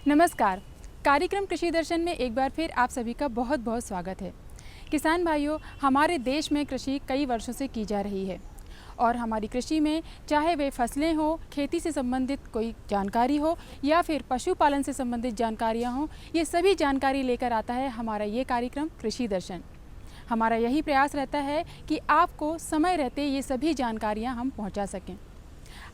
नमस्कार। कार्यक्रम कृषि दर्शन में एक बार फिर आप सभी का बहुत बहुत स्वागत है। किसान भाइयों, हमारे देश में कृषि कई वर्षों से की जा रही है और हमारी कृषि में चाहे वे फसलें हो, खेती से संबंधित कोई जानकारी हो या फिर पशुपालन से संबंधित जानकारियाँ हों, ये सभी जानकारी लेकर आता है हमारा ये कार्यक्रम कृषि दर्शन। हमारा यही प्रयास रहता है कि आपको समय रहते ये सभी जानकारियाँ हम पहुँचा सकें।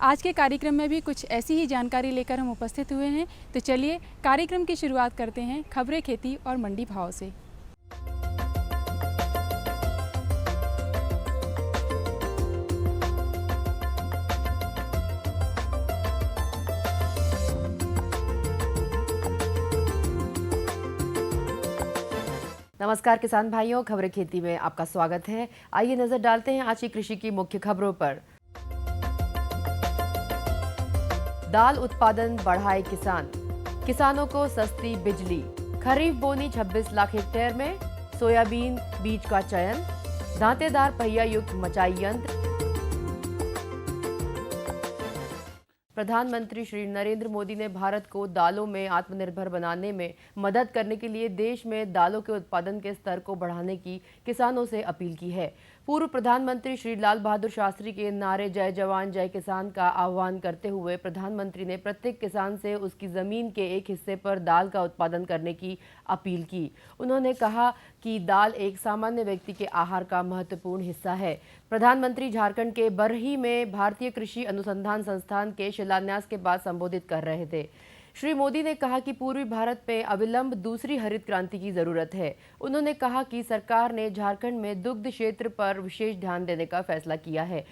आज के कार्यक्रम में भी कुछ ऐसी ही जानकारी लेकर हम उपस्थित हुए हैं, तो चलिए कार्यक्रम की शुरुआत करते हैं खबरें खेती और मंडी भाव से। नमस्कार किसान भाइयों, खबरें खेती में आपका स्वागत है। आइए नजर डालते हैं आज की कृषि की मुख्य खबरों पर। दाल उत्पादन बढ़ाए किसान, किसानों को सस्ती बिजली। खरीफ बोनी 26 लाख हेक्टेयर में, सोयाबीन बीज का चयन। दांतेदार पहिया युक्त मचाई यंत्र। प्रधानमंत्री श्री नरेंद्र मोदी ने भारत को दालों में आत्मनिर्भर बनाने में मदद करने के लिए देश में दालों के उत्पादन के स्तर को बढ़ाने की किसानों से अपील की है। पूर्व प्रधानमंत्री श्री लाल बहादुर शास्त्री के नारे जय जवान जय किसान का आह्वान करते हुए प्रधानमंत्री ने प्रत्येक किसान से उसकी जमीन के एक हिस्से पर दाल का उत्पादन करने की अपील की। उन्होंने कहा कि दाल एक सामान्य व्यक्ति के आहार का महत्वपूर्ण हिस्सा है। प्रधानमंत्री झारखंड के बरही में भारतीय कृषि अनुसंधान संस्थान के शिलान्यास के बाद संबोधित कर रहे थे। श्री मोदी ने कहा कि पूर्वी भारत में अविलंब दूसरी हरित क्रांति की जरूरत है। उन्होंने कहा कि सरकार ने झारखंड में दुग्ध क्षेत्र पर विशेष ध्यान देने का फैसला किया है।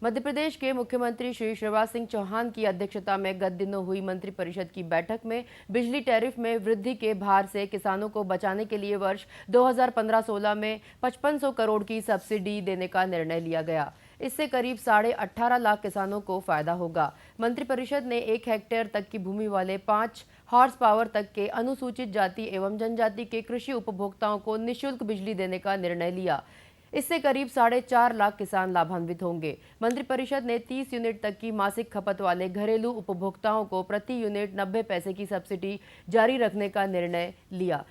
मध्य प्रदेश के मुख्यमंत्री श्री शिवराज सिंह चौहान की अध्यक्षता में गत दिनों हुई मंत्रिपरिषद की बैठक में बिजली टैरिफ में वृद्धि के भार से किसानों को बचाने के लिए वर्ष 2015-16 में 5500 करोड़ की सब्सिडी देने का निर्णय लिया गया। इससे करीब 18.5 लाख किसानों को फायदा होगा। मंत्रिपरिषद ने 1 हेक्टेयर तक की भूमि वाले 5 हॉर्स पावर तक के अनुसूचित जाति एवं जनजाति के कृषि उपभोक्ताओं को निःशुल्क बिजली देने का निर्णय लिया। इससे करीब 4.5 लाख किसान लाभान्वित होंगे। मंत्रिपरिषद ने 30 यूनिट तक की मासिक खपत वाले घरेलू उपभोक्ताओं को प्रति यूनिट 90 पैसे की सब्सिडी जारी रखने का निर्णय लिया।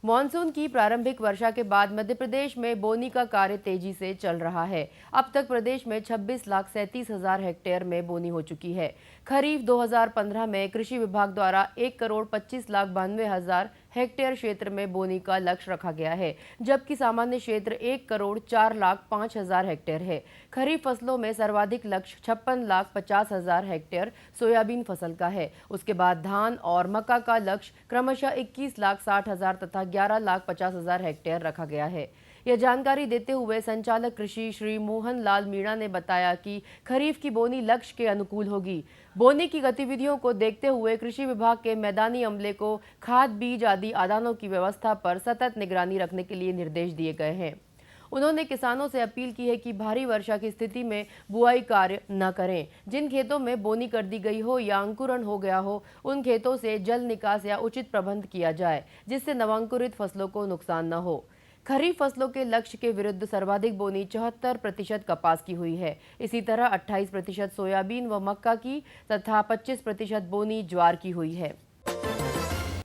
मानसून की प्रारंभिक वर्षा के बाद मध्य प्रदेश में बोनी का कार्य तेजी से चल रहा है। अब तक प्रदेश में 26,37,000 हेक्टेयर में बोनी हो चुकी है। खरीफ 2015 में कृषि विभाग द्वारा 1,25,92,000 हेक्टेयर क्षेत्र में बोनी का लक्ष्य रखा गया है, जबकि सामान्य क्षेत्र 1,04,05,000 हेक्टेयर है। खरीफ फसलों में सर्वाधिक लक्ष्य 56,50,000 हेक्टेयर सोयाबीन फसल का है। उसके बाद धान और मक्का का लक्ष्य क्रमशः 21,60,000 तथा 11,50,000 हेक्टेयर रखा गया है। यह जानकारी देते हुए संचालक कृषि श्री मोहन लाल मीणा ने बताया कि खरीफ की बोनी लक्ष्य के अनुकूल होगी। बोनी की गतिविधियों को देखते हुए कृषि विभाग के मैदानी अमले को खाद, बीज आदि आदानों की व्यवस्था पर सतत निगरानी रखने के लिए निर्देश दिए गए हैं। उन्होंने किसानों से अपील की है कि भारी वर्षा की स्थिति में बुआई कार्य न करें। जिन खेतों में बोनी कर दी गई हो या अंकुरण हो गया हो, उन खेतों से जल निकास या उचित प्रबंध किया जाए, जिससे नवांकुरित फसलों को नुकसान न हो। खरीफ फसलों के लक्ष्य के विरुद्ध सर्वाधिक बोनी 74% कपास की हुई है। इसी तरह 28% सोयाबीन व मक्का की तथा 25% बोनी ज्वार की हुई है।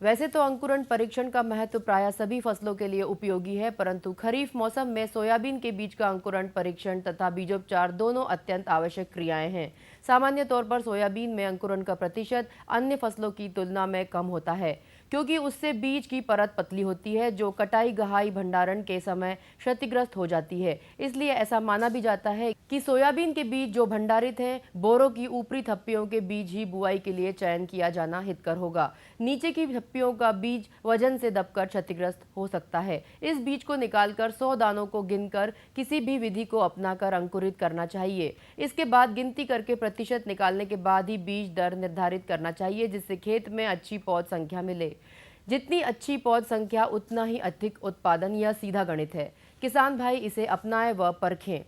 वैसे तो अंकुरण परीक्षण का महत्व प्रायः सभी फसलों के लिए उपयोगी है, परंतु खरीफ मौसम में सोयाबीन के बीज का अंकुरण परीक्षण तथा बीजोपचार दोनों अत्यंत आवश्यक क्रियाएं हैं। सामान्य तौर पर सोयाबीन में अंकुरण का प्रतिशत अन्य फसलों की तुलना में कम होता है, क्योंकि उससे बीज की परत पतली होती है, जो कटाई, गहाई, भंडारण के समय क्षतिग्रस्त हो जाती है। इसलिए ऐसा माना भी जाता है कि सोयाबीन के बीज जो भंडारित हैं, बोरों की ऊपरी थप्पियों के बीज ही बुआई के लिए चयन किया जाना हितकर होगा। नीचे की थप्पियों का बीज वजन से दबकर क्षतिग्रस्त हो सकता है। इस बीज को निकालकर 100 दानों को गिनकर किसी भी विधि को अपनाकर अंकुरित करना चाहिए। इसके बाद गिनती करके प्रतिशत निकालने के बाद ही बीज दर निर्धारित करना चाहिए, जिससे खेत में अच्छी पौध संख्या मिले। जितनी अच्छी पौध संख्या उतना ही अधिक उत्पादन, यह सीधा गणित है। किसान भाई इसे अपनाएं व परखें।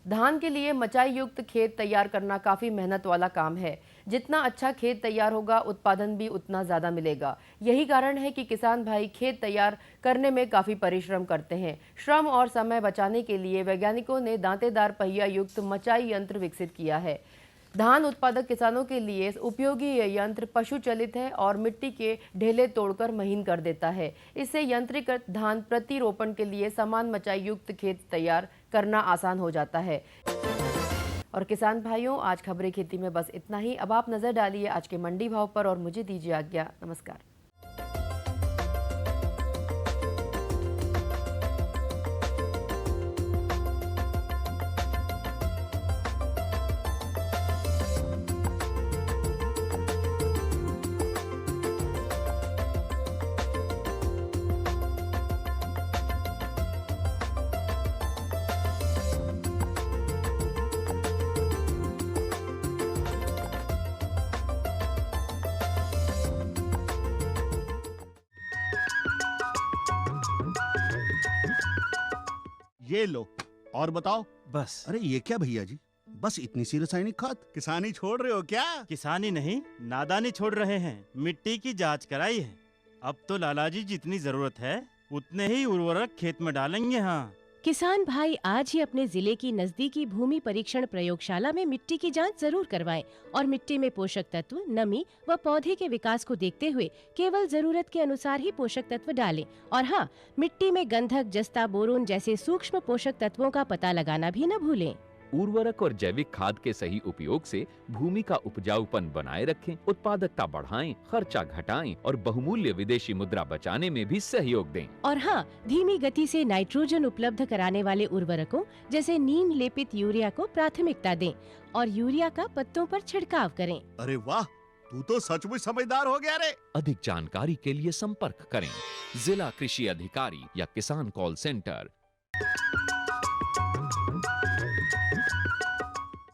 धान के लिए मचाई युक्त खेत तैयार करना काफी मेहनत वाला काम है। जितना अच्छा खेत तैयार होगा, उत्पादन भी उतना ज्यादा मिलेगा। यही कारण है कि किसान भाई खेत तैयार करने में काफी परिश्रम करते हैं। श्रम और समय बचाने के लिए वैज्ञानिकों ने दांतेदार पहिया युक्त मचाई यंत्र विकसित किया है। धान उत्पादक किसानों के लिए उपयोगी ये यंत्र पशु चलित है और मिट्टी के ढेले तोड़कर महीन कर देता है। इससे यंत्रीकृत धान प्रतिरोपण के लिए समान मचाई युक्त खेत तैयार करना आसान हो जाता है। और किसान भाइयों, आज खबरें खेती में बस इतना ही। अब आप नजर डालिए आज के मंडी भाव पर और मुझे दीजिए आज्ञा। नमस्कार। ये लो और बताओ। बस। अरे ये क्या भैया जी, बस इतनी सी रासायनिक खाद? किसानी छोड़ रहे हो क्या? किसानी नहीं, नादानी छोड़ रहे हैं। मिट्टी की जांच कराई है। अब तो लालाजी जितनी जरूरत है उतने ही उर्वरक खेत में डालेंगे। हाँ, किसान भाई आज ही अपने जिले की नजदीकी भूमि परीक्षण प्रयोगशाला में मिट्टी की जांच जरूर करवाएं और मिट्टी में पोषक तत्व, नमी व पौधे के विकास को देखते हुए केवल जरूरत के अनुसार ही पोषक तत्व डालें। और हाँ, मिट्टी में गंधक, जस्ता, बोरोन जैसे सूक्ष्म पोषक तत्वों का पता लगाना भी न भूलें। उर्वरक और जैविक खाद के सही उपयोग से भूमि का उपजाऊपन बनाए रखें, उत्पादकता बढ़ाएं, खर्चा घटाएं और बहुमूल्य विदेशी मुद्रा बचाने में भी सहयोग दें। और हाँ, धीमी गति से नाइट्रोजन उपलब्ध कराने वाले उर्वरकों जैसे नीम लेपित यूरिया को प्राथमिकता दें और यूरिया का पत्तों पर छिड़काव करें। अरे वाह, तू तो सचमुच समझदार हो गया रे। अधिक जानकारी के लिए संपर्क करें जिला कृषि अधिकारी या किसान कॉल सेंटर।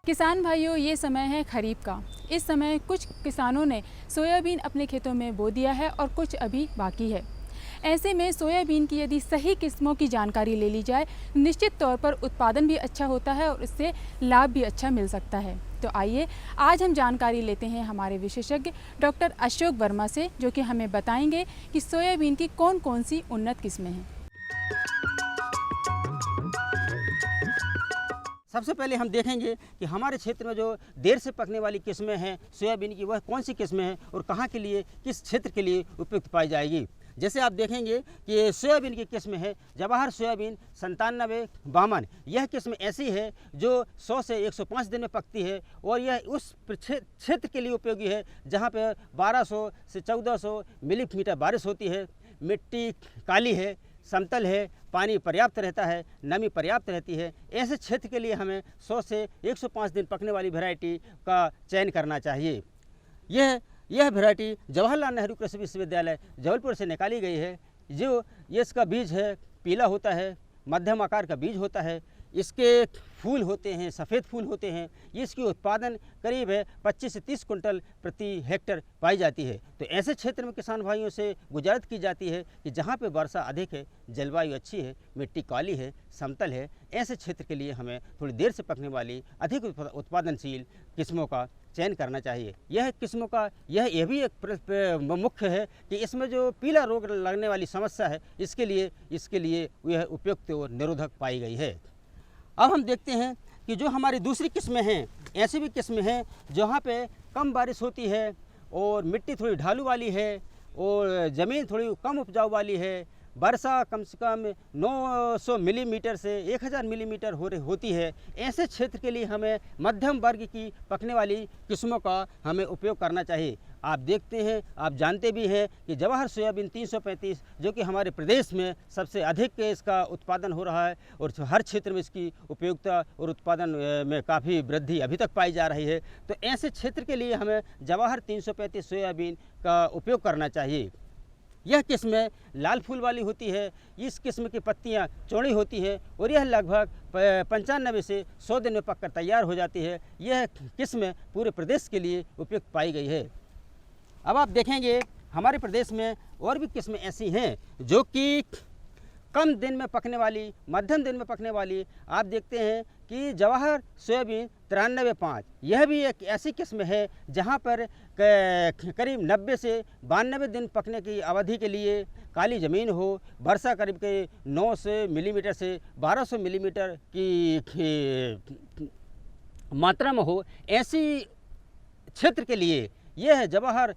किसान भाइयों, ये समय है खरीफ का। इस समय कुछ किसानों ने सोयाबीन अपने खेतों में बो दिया है और कुछ अभी बाकी है। ऐसे में सोयाबीन की यदि सही किस्मों की जानकारी ले ली जाए, निश्चित तौर पर उत्पादन भी अच्छा होता है और इससे लाभ भी अच्छा मिल सकता है। तो आइए आज हम जानकारी लेते हैं हमारे विशेषज्ञ डॉक्टर अशोक वर्मा से, जो कि हमें बताएंगे कि सोयाबीन की कौन कौन सी उन्नत किस्में हैं। सबसे पहले हम देखेंगे कि हमारे क्षेत्र में जो देर से पकने वाली किस्में हैं सोयाबीन की, वह कौन सी किस्में हैं और कहाँ के लिए, किस क्षेत्र के लिए उपयुक्त पाई जाएगी। जैसे आप देखेंगे कि सोयाबीन की किस्म है जवाहर सोयाबीन 9752। यह किस्म ऐसी है जो 100 से 105 दिन में पकती है और यह उस क्षेत्र के लिए उपयोगी है जहाँ पर 1200 से 1400 मिलीमीटर बारिश होती है, मिट्टी काली है, समतल है, पानी पर्याप्त रहता है, नमी पर्याप्त रहती है। ऐसे क्षेत्र के लिए हमें 100 से 105 दिन पकने वाली वैरायटी का चयन करना चाहिए। यह वैरायटी जवाहरलाल नेहरू कृषि विश्वविद्यालय जबलपुर से निकाली गई है। जो ये इसका बीज है पीला होता है, मध्यम आकार का बीज होता है, इसके फूल होते हैं, सफ़ेद फूल होते हैं। ये इसकी उत्पादन करीब है 25 से 30 कुंटल प्रति हेक्टेयर पाई जाती है। तो ऐसे क्षेत्र में किसान भाइयों से गुजारिश की जाती है कि जहाँ पे वर्षा अधिक है, जलवायु अच्छी है, मिट्टी काली है, समतल है, ऐसे क्षेत्र के लिए हमें थोड़ी देर से पकने वाली अधिक उत्पादनशील किस्मों का चयन करना चाहिए। यह किस्मों का यह भी एक मुख्य है कि इसमें जो पीला रोग लगने वाली समस्या है, इसके लिए यह उपयुक्त और निरोधक पाई गई है। अब हम देखते हैं कि जो हमारी दूसरी किस्में हैं, ऐसी भी किस्में हैं जहाँ पे कम बारिश होती है और मिट्टी थोड़ी ढालू वाली है और ज़मीन थोड़ी कम उपजाऊ वाली है, वर्षा कम से कम 900 मिलीमीटर से 1000 मिलीमीटर होती है। ऐसे क्षेत्र के लिए हमें मध्यम वर्ग की पकने वाली किस्मों का हमें उपयोग करना चाहिए। आप देखते हैं, आप जानते भी हैं कि जवाहर सोयाबीन 335 जो कि हमारे प्रदेश में सबसे अधिक इसका उत्पादन हो रहा है और हर क्षेत्र में इसकी उपयोगिता और उत्पादन में काफ़ी वृद्धि अभी तक पाई जा रही है। तो ऐसे क्षेत्र के लिए हमें जवाहर 335 सोयाबीन का उपयोग करना चाहिए। यह किस्म लाल फूल वाली होती है। इस किस्म की पत्तियां चौड़ी होती हैं और यह लगभग 95 से 100 दिन में पककर तैयार हो जाती है। यह किस्म पूरे प्रदेश के लिए उपयुक्त पाई गई है। अब आप देखेंगे हमारे प्रदेश में और भी किस्में ऐसी हैं जो कि कम दिन में पकने वाली, मध्यम दिन में पकने वाली। आप देखते हैं कि जवाहर सोयाबीन 93-5 यह भी एक ऐसी किस्म है जहां पर करीब 90 से 92 दिन पकने की अवधि के लिए काली ज़मीन हो, वर्षा करीब के 900 मिलीमीटर से 1200 मिलीमीटर की मात्रा में हो, ऐसी क्षेत्र के लिए यह जवाहर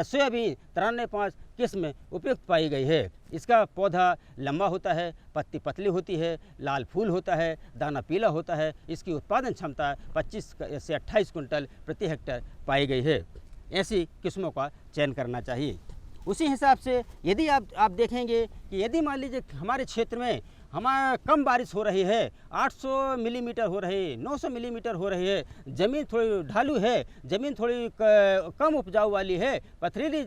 सोयाबीन 93-5 किस्म उपयुक्त पाई गई है। इसका पौधा लंबा होता है, पत्ती पतली होती है, लाल फूल होता है, दाना पीला होता है। इसकी उत्पादन क्षमता 25 से 28 कुंटल प्रति हेक्टेयर पाई गई है। ऐसी किस्मों का चयन करना चाहिए। उसी हिसाब से यदि आप देखेंगे कि यदि मान लीजिए हमारे क्षेत्र में हमारा कम बारिश हो रही है, 800 मिलीमीटर हो रही है, 900 मिलीमीटर हो रही है, ज़मीन थोड़ी ढालू है, ज़मीन थोड़ी कम उपजाऊ वाली है, पथरीली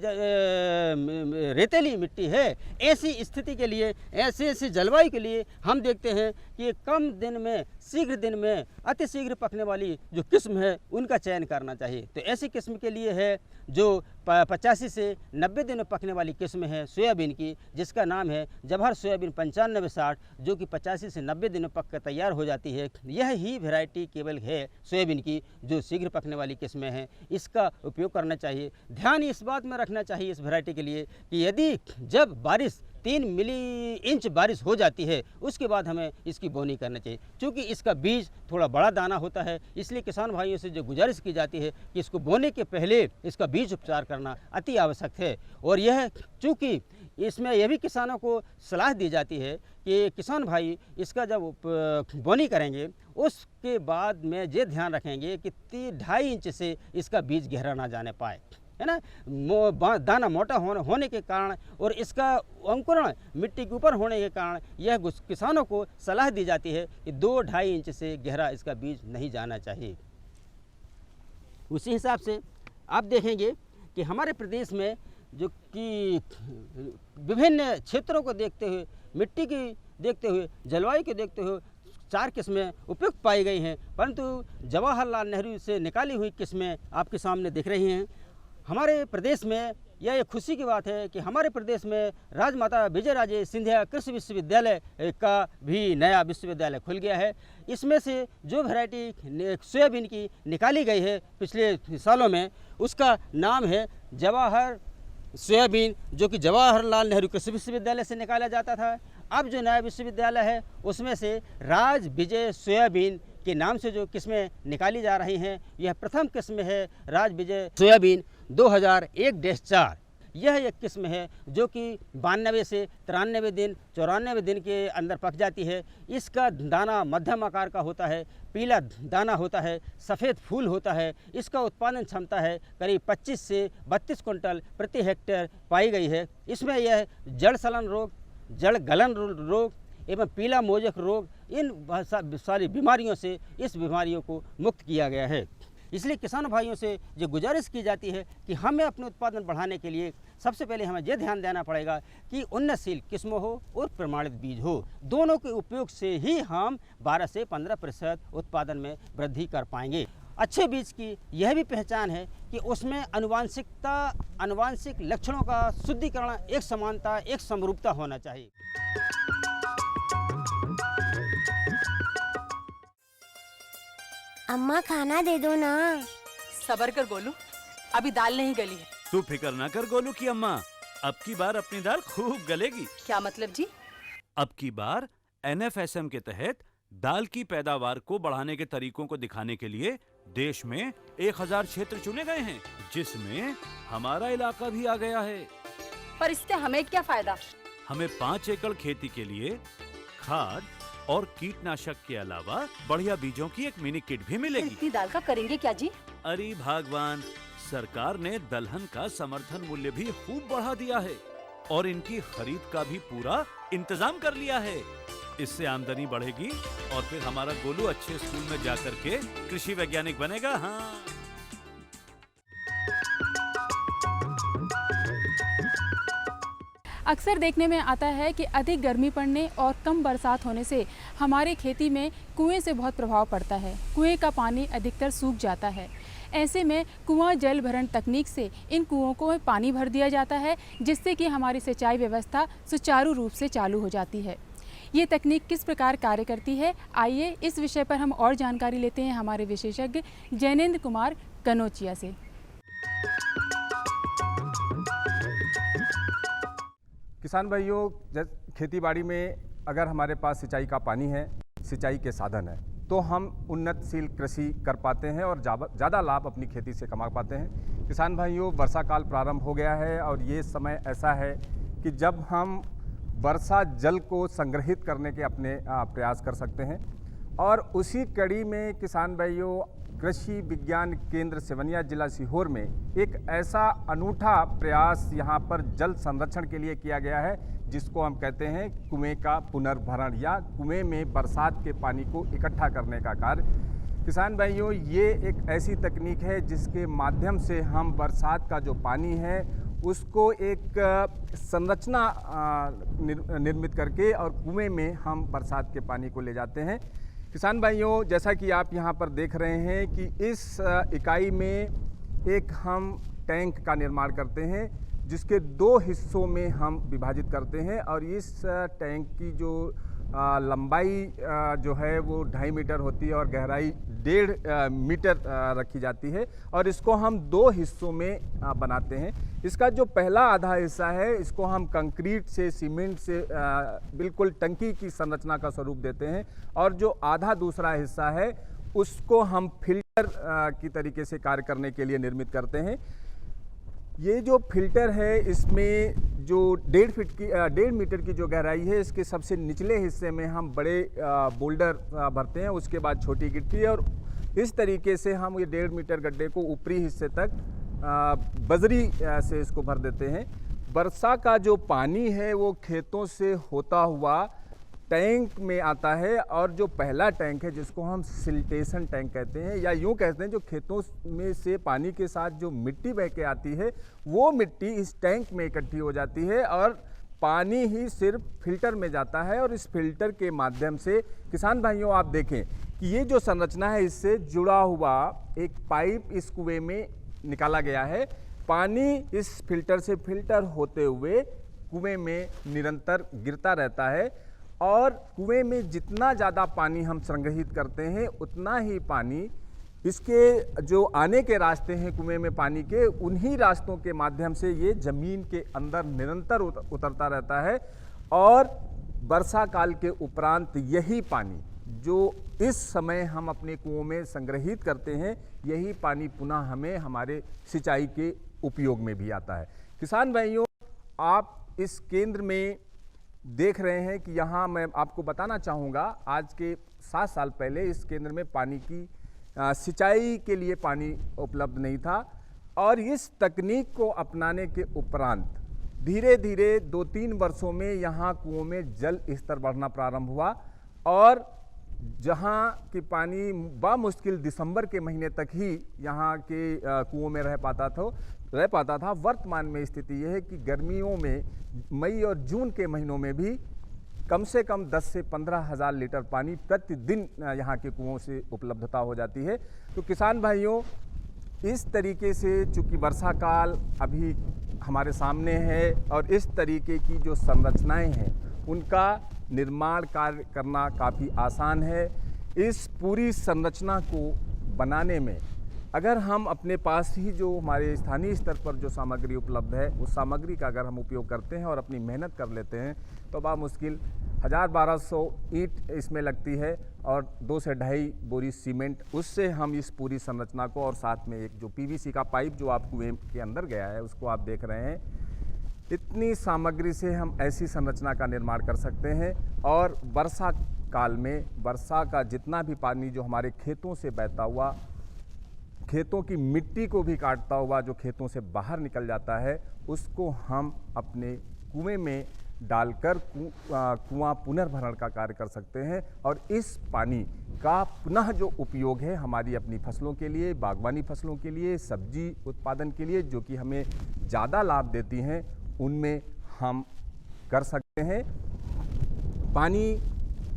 रेतीली मिट्टी है, ऐसी स्थिति के लिए, ऐसी जलवायु के लिए हम देखते हैं कि कम दिन में, शीघ्र दिन में, अति शीघ्र पकने वाली जो किस्म है उनका चयन करना चाहिए। तो ऐसी किस्म के लिए है जो 85 से 90 दिन में पकने वाली किस्म है सोयाबीन की, जिसका नाम है जवाहर सोयाबीन 9560, जो कि 85 से 90 दिन में पक कर तैयार हो जाती है। यह ही वैरायटी केवल है सोयाबीन की जो शीघ्र पकने वाली किस्में हैं, इसका उपयोग करना चाहिए। ध्यान इस बात में रखना चाहिए इस वैरायटी के लिए कि यदि जब बारिश 3 मिली इंच बारिश हो जाती है उसके बाद हमें इसकी बोनी करना चाहिए। क्योंकि इसका बीज थोड़ा बड़ा दाना होता है, इसलिए किसान भाइयों से जो गुजारिश की जाती है कि इसको बोने के पहले इसका बीज उपचार करना अति आवश्यक है। और यह चूँकि इसमें यह भी किसानों को सलाह दी जाती है कि किसान भाई इसका जब बोनी करेंगे उसके बाद में ये ध्यान रखेंगे कि 2.5 इंच से इसका बीज गहरा ना जाने पाए, है ना। दाना मोटा होने के कारण और इसका अंकुरण मिट्टी के ऊपर होने के कारण यह किसानों को सलाह दी जाती है कि 2-2.5 इंच से गहरा इसका बीज नहीं जाना चाहिए। उसी हिसाब से आप देखेंगे कि हमारे प्रदेश में जो कि विभिन्न क्षेत्रों को देखते हुए, मिट्टी की देखते हुए, जलवायु को देखते हुए 4 किस्में उपयुक्त पाई गई हैं, परंतु जवाहरलाल नेहरू से निकाली हुई किस्में आपके सामने दिख रही हैं। हमारे प्रदेश में यह एक खुशी की बात है कि हमारे प्रदेश में राजमाता विजयराजे सिंधिया कृषि विश्वविद्यालय का भी नया विश्वविद्यालय खुल गया है। इसमें से जो वैरायटी सोयाबीन की निकाली गई है पिछले सालों में, उसका नाम है जवाहर सोयाबीन, जो कि जवाहरलाल नेहरू कृषि विश्वविद्यालय से निकाला जाता था। अब जो नया विश्वविद्यालय है उसमें से राज विजय सोयाबीन के नाम से जो किस्में निकाली जा रही हैं, यह प्रथम किस्म है राज विजय सोयाबीन 2001-4। यह एक किस्म है जो कि 92 से 93 दिन 94 दिन के अंदर पक जाती है। इसका दाना मध्यम आकार का होता है, पीला दाना होता है, सफ़ेद फूल होता है। इसका उत्पादन क्षमता है करीब 25 से 32 कुंटल प्रति हेक्टेयर पाई गई है। इसमें यह जड़ सलन रोग, जड़ गलन रोग एवं पीला मोजक रोग, इन सारी बीमारियों से इस बीमारियों को मुक्त किया गया है। इसलिए किसान भाइयों से जो गुजारिश की जाती है कि हमें अपने उत्पादन बढ़ाने के लिए सबसे पहले हमें यह ध्यान देना पड़ेगा कि उन्नतशील किस्मों हो और प्रमाणित बीज हो, दोनों के उपयोग से ही हम 12 से 15% उत्पादन में वृद्धि कर पाएंगे। अच्छे बीज की यह भी पहचान है कि उसमें आनुवांशिक लक्षणों का शुद्धिकरण, एक समानता, एक समरूपता होना चाहिए। अम्मा खाना दे दो ना। सबर कर गोलू, अभी दाल नहीं गली है। तू फिक्र ना कर गोलू की अम्मा, अब की बार अपनी दाल खूब गलेगी। क्या मतलब जी? अब की बार NFSM के तहत दाल की पैदावार को बढ़ाने के तरीकों को दिखाने के लिए देश में 1000 क्षेत्र चुने गए हैं, जिसमें हमारा इलाका भी आ गया है। पर इससे हमें क्या फायदा? हमें 5 एकड़ खेती के लिए खाद और कीटनाशक के अलावा बढ़िया बीजों की एक मिनी किट भी मिलेगी। इतनी दाल का करेंगे क्या जी? अरे भगवान, सरकार ने दलहन का समर्थन मूल्य भी खूब बढ़ा दिया है और इनकी खरीद का भी पूरा इंतजाम कर लिया है। इससे आमदनी बढ़ेगी और फिर हमारा गोलू अच्छे स्कूल में जाकर के कृषि वैज्ञानिक बनेगा। हाँ, अक्सर देखने में आता है कि अधिक गर्मी पड़ने और कम बरसात होने से हमारे खेती में कुएं से बहुत प्रभाव पड़ता है। कुएं का पानी अधिकतर सूख जाता है। ऐसे में कुआं जल भरण तकनीक से इन कुओं को पानी भर दिया जाता है, जिससे कि हमारी सिंचाई व्यवस्था सुचारू रूप से चालू हो जाती है। ये तकनीक किस प्रकार कार्य करती है, आइए इस विषय पर हम और जानकारी लेते हैं हमारे विशेषज्ञ जैनेन्द्र कुमार कनोचिया से। किसान भाइयों, खेती बाड़ी में अगर हमारे पास सिंचाई का पानी है, सिंचाई के साधन है, तो हम उन्नतशील कृषि कर पाते हैं और ज़्यादा लाभ अपनी खेती से कमा पाते हैं। किसान भाइयों, वर्षा काल प्रारंभ हो गया है और ये समय ऐसा है कि जब हम वर्षा जल को संग्रहित करने के अपने प्रयास कर सकते हैं और उसी कड़ी में किसान भाइयों कृषि विज्ञान केंद्र सिवनिया जिला सीहोर में एक ऐसा अनूठा प्रयास यहाँ पर जल संरक्षण के लिए किया गया है जिसको हम कहते हैं कुएं का पुनर्भरण या कुएं में बरसात के पानी को इकट्ठा करने का कार्य। किसान भाइयों, ये एक ऐसी तकनीक है जिसके माध्यम से हम बरसात का जो पानी है उसको एक संरचना निर्मित करके और कुएं में हम बरसात के पानी को ले जाते हैं। किसान भाइयों, जैसा कि आप यहाँ पर देख रहे हैं कि इस इकाई में एक हम टैंक का निर्माण करते हैं जिसके 2 हिस्सों में हम विभाजित करते हैं और इस टैंक की जो लंबाई जो है वो 2.5 मीटर होती है और गहराई 1.5 मीटर रखी जाती है और इसको हम 2 हिस्सों में बनाते हैं। इसका जो पहला आधा हिस्सा है इसको हम कंक्रीट से, सीमेंट से बिल्कुल टंकी की संरचना का स्वरूप देते हैं और जो आधा दूसरा हिस्सा है उसको हम फिल्टर की तरीके से कार्य करने के लिए निर्मित करते हैं। ये जो फिल्टर है इसमें जो 1.5 मीटर की जो गहराई है इसके सबसे निचले हिस्से में हम बड़े बोल्डर भरते हैं, उसके बाद छोटी गिट्टी और इस तरीके से हम ये 1.5 मीटर गड्ढे को ऊपरी हिस्से तक बजरी से इसको भर देते हैं। वर्षा का जो पानी है वो खेतों से होता हुआ टैंक में आता है और जो पहला टैंक है जिसको हम सिल्टेशन टैंक कहते हैं या यूँ कहते हैं जो खेतों में से पानी के साथ जो मिट्टी बह के आती है वो मिट्टी इस टैंक में इकट्ठी हो जाती है और पानी ही सिर्फ फिल्टर में जाता है और इस फिल्टर के माध्यम से किसान भाइयों आप देखें कि ये जो संरचना है इससे जुड़ा हुआ एक पाइप इस कुएं में निकाला गया है। पानी इस फिल्टर से फिल्टर होते हुए कुएं में निरंतर गिरता रहता है और कुएं में जितना ज़्यादा पानी हम संग्रहित करते हैं उतना ही पानी इसके जो आने के रास्ते हैं कुएं में पानी के उन्हीं रास्तों के माध्यम से ये ज़मीन के अंदर निरंतर उतरता रहता है और वर्षा काल के उपरांत यही पानी जो इस समय हम अपने कुओं में संग्रहित करते हैं यही पानी पुनः हमें हमारे सिंचाई के उपयोग में भी आता है। किसान भाइयों, आप इस केंद्र में देख रहे हैं कि यहाँ मैं आपको बताना चाहूँगा आज के 7 साल पहले इस केंद्र में पानी की सिंचाई के लिए पानी उपलब्ध नहीं था और इस तकनीक को अपनाने के उपरांत धीरे धीरे 2-3 वर्षों में यहाँ कुओं में जल स्तर बढ़ना प्रारंभ हुआ और जहाँ की पानी बामुश्किल दिसंबर के महीने तक ही यहाँ के कुओं में रह पाता था। वर्तमान में स्थिति यह है कि गर्मियों में मई और जून के महीनों में भी कम से कम 10 से 15 हज़ार लीटर पानी प्रतिदिन यहाँ के कुओं से उपलब्धता हो जाती है। तो किसान भाइयों, इस तरीके से चूँकि वर्षा काल अभी हमारे सामने है और इस तरीके की जो संरचनाएं हैं उनका निर्माण कार्य करना काफ़ी आसान है। इस पूरी संरचना को बनाने में अगर हम अपने पास ही जो हमारे स्थानीय स्तर पर जो सामग्री उपलब्ध है उस सामग्री का अगर हम उपयोग करते हैं और अपनी मेहनत कर लेते हैं तो बामुश्किल 1000-1200 ईंट इसमें लगती है और 2 से 2.5 बोरी सीमेंट, उससे हम इस पूरी संरचना को और साथ में एक जो पीवीसी का पाइप जो आप कुएं के अंदर गया है उसको आप देख रहे हैं, इतनी सामग्री से हम ऐसी संरचना का निर्माण कर सकते हैं और वर्षा काल में वर्षा का जितना भी पानी जो हमारे खेतों से बहता हुआ खेतों की मिट्टी को भी काटता हुआ जो खेतों से बाहर निकल जाता है उसको हम अपने कुएं में डालकर कुआं पुनर्भरण का कार्य कर सकते हैं और इस पानी का पुनः जो उपयोग है हमारी अपनी फसलों के लिए, बागवानी फसलों के लिए, सब्जी उत्पादन के लिए जो कि हमें ज़्यादा लाभ देती हैं उनमें हम कर सकते हैं। पानी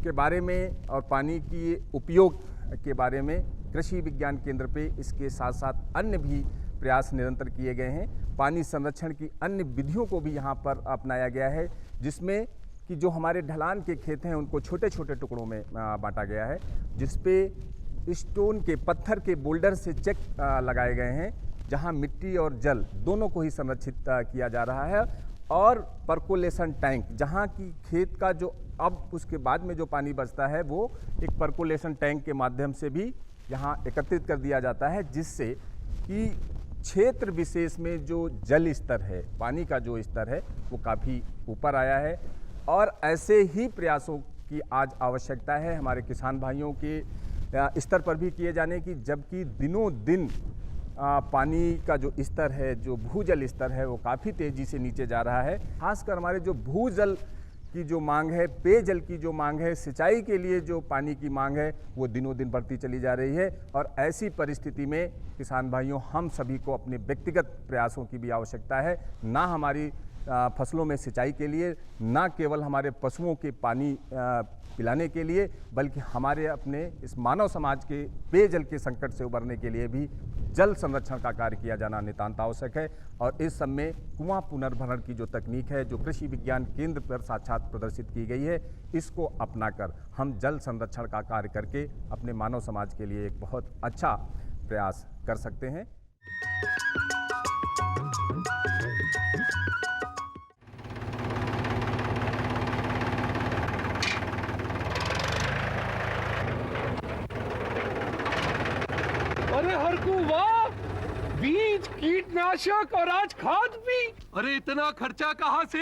के बारे में और पानी की उपयोग के बारे में कृषि विज्ञान केंद्र पे इसके साथ साथ अन्य भी प्रयास निरंतर किए गए हैं। पानी संरक्षण की अन्य विधियों को भी यहाँ पर अपनाया गया है जिसमें कि जो हमारे ढलान के खेत हैं उनको छोटे छोटे टुकड़ों में बांटा गया है जिसपे स्टोन के पत्थर के बोल्डर से चेक लगाए गए हैं जहाँ मिट्टी और जल दोनों को ही संरक्षित किया जा रहा है और परकोलेशन टैंक, जहाँ की खेत का जो अब उसके बाद में जो पानी बचता है वो एक परकोलेशन टैंक के माध्यम से भी यहाँ एकत्रित कर दिया जाता है, जिससे कि क्षेत्र विशेष में जो जल स्तर है, पानी का जो स्तर है वो काफ़ी ऊपर आया है। और ऐसे ही प्रयासों की आज आवश्यकता है हमारे किसान भाइयों के स्तर पर भी किए जाने की, जबकि दिनों दिन पानी का जो स्तर है, जो भूजल स्तर है वो काफ़ी तेज़ी से नीचे जा रहा है। खासकर हमारे जो भूजल की जो मांग है, पेयजल की जो मांग है, सिंचाई के लिए जो पानी की मांग है वो दिनों दिन बढ़ती चली जा रही है। और ऐसी परिस्थिति में किसान भाइयों, हम सभी को अपने व्यक्तिगत प्रयासों की भी आवश्यकता है, ना हमारी फसलों में सिंचाई के लिए, ना केवल हमारे पशुओं के पानी पिलाने के लिए, बल्कि हमारे अपने इस मानव समाज के पेयजल के संकट से उबरने के लिए भी जल संरक्षण का कार्य किया जाना नितांत आवश्यक है। और इस सब में कुआं पुनर्भरण की जो तकनीक है, जो कृषि विज्ञान केंद्र पर साक्षात प्रदर्शित की गई है, इसको अपनाकर हम जल संरक्षण का कार्य करके अपने मानव समाज के लिए एक बहुत अच्छा प्रयास कर सकते हैं। अरे हरकू वाह, बीज, कीटनाशक और आज खाद भी। अरे इतना खर्चा कहाँ से?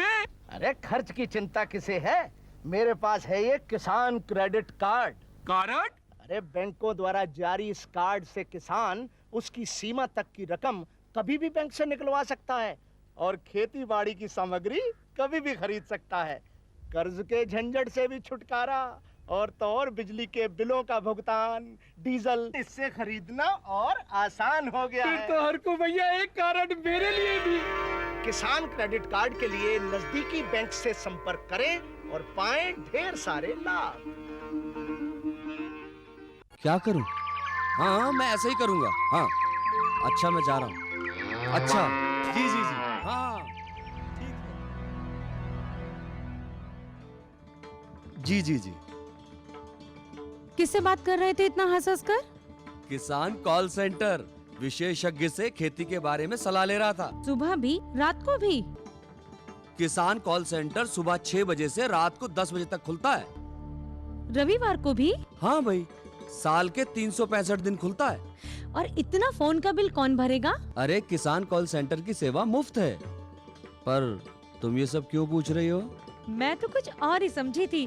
अरे खर्च की चिंता किसे है, मेरे पास है ये किसान क्रेडिट कार्ड। कार्ड? अरे बैंकों द्वारा जारी इस कार्ड से किसान उसकी सीमा तक की रकम कभी भी बैंक से निकलवा सकता है और खेती बाड़ी की सामग्री कभी भी खरीद सकता है। कर्ज के झंझट से भी छुटकारा, और तो और बिजली के बिलों का भुगतान, डीजल इससे खरीदना और आसान हो गया है। तो हर को भैया एक कार्ड मेरे लिए भी। किसान क्रेडिट कार्ड के लिए नजदीकी बैंक से संपर्क करें और पाएं ढेर सारे लाभ। क्या करूं? हाँ मैं ऐसे ही करूंगा। हाँ अच्छा मैं जा रहा हूँ। अच्छा जी जी जी हाँ ठीक है। जी जी जी। किससे बात कर रहे थे इतना हंस कर? किसान कॉल सेंटर, विशेषज्ञ से खेती के बारे में सलाह ले रहा था। सुबह भी रात को भी? किसान कॉल सेंटर सुबह 6 बजे से रात को 10 बजे तक खुलता है। रविवार को भी? हाँ भाई, साल के 365 दिन खुलता है। और इतना फोन का बिल कौन भरेगा? अरे किसान कॉल सेंटर की सेवा मुफ्त है। पर तुम ये सब क्यों पूछ रही हो? मैं तो कुछ और ही समझी थी।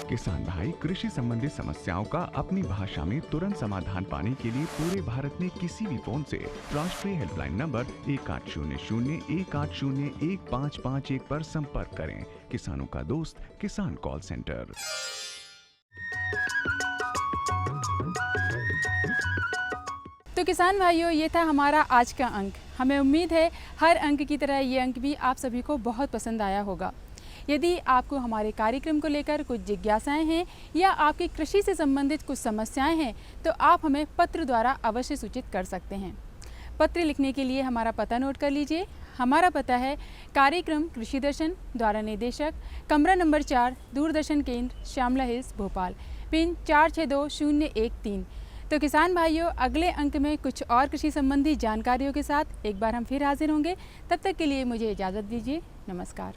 किसान भाई कृषि संबंधी समस्याओं का अपनी भाषा में तुरंत समाधान पाने के लिए पूरे भारत में किसी भी फोन से राष्ट्रीय हेल्पलाइन नंबर 1800-1801-551 पर संपर्क करें। किसानों का दोस्त किसान कॉल सेंटर। तो किसान भाइयों, ये था हमारा आज का अंक। हमें उम्मीद है हर अंक की तरह ये अंक भी आप सभी को बहुत पसंद आया होगा। यदि आपको हमारे कार्यक्रम को लेकर कुछ जिज्ञासाएं हैं या आपकी कृषि से संबंधित कुछ समस्याएं हैं, तो आप हमें पत्र द्वारा अवश्य सूचित कर सकते हैं। पत्र लिखने के लिए हमारा पता नोट कर लीजिए। हमारा पता है कार्यक्रम कृषि दर्शन, द्वारा निदेशक, कमरा नंबर 4, दूरदर्शन केंद्र, श्यामला हिल्स, भोपाल, पिन 462013। तो किसान भाइयों, अगले अंक में कुछ और कृषि संबंधी जानकारियों के साथ एक बार हम फिर हाजिर होंगे। तब तक के लिए मुझे इजाज़त दीजिए। नमस्कार।